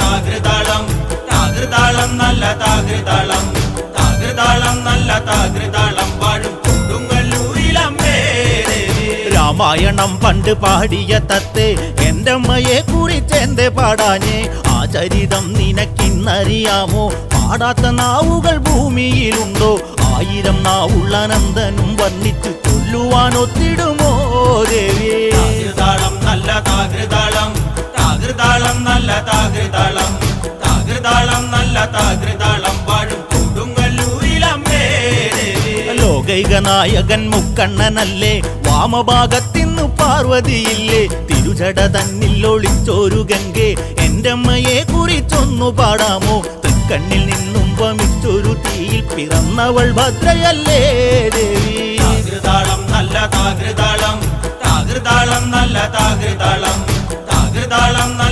താകൃതാളം താകൃതാളം നല്ല താകൃതാളം താകൃതാളം നല്ല താകൃതാളം വാഴും കൊടുങ്ങല്ലൂരിലമ്മേ രാമായണം പണ്ട് പാടിയ തത്തേ എന്റമ്മയെ കുറിച്ചെന്റെ പാടാഞ്ഞേ ആ ചരിതം നിനക്കിന്നറിയാമോ പാടാത്ത നാവുകൾ ഭൂമിയിലുണ്ടോ ആയിരം നാവുള്ള നന്ദനും വർണ്ണിച്ചു ചൊല്ലുവാൻ ഒത്തിടുമോ ദേവി താകൃതാളം നല്ല താകൃതാളം താകൃതാളം നല്ല താകൃതാളം താകൃതാളം നല്ല താകൃതാളം വാഴും കൊടുങ്ങല്ലൂരിലമ്മേ ലോകൈക നായകൻ മുക്കണ്ണനല്ലേ വാമഭാഗത്തിന്നു പാർവതിയില്ലേ തിരുജട തന്നിൽ ഒളിച്ചോരു ഗംഗെ എന്റമ്മയെ കുറിച്ചൊന്നു പാടാമോ തൃക്കണ്ണിൽ നിന്നും വമിച്ചൊരു തീയിൽ പിറന്നവൾ ഭദ്രയല്ലേ ദേവി താകൃതാളം നല്ല താകൃതാളം താകൃതാളം നല്ല താകൃതാളം താകൃതാളം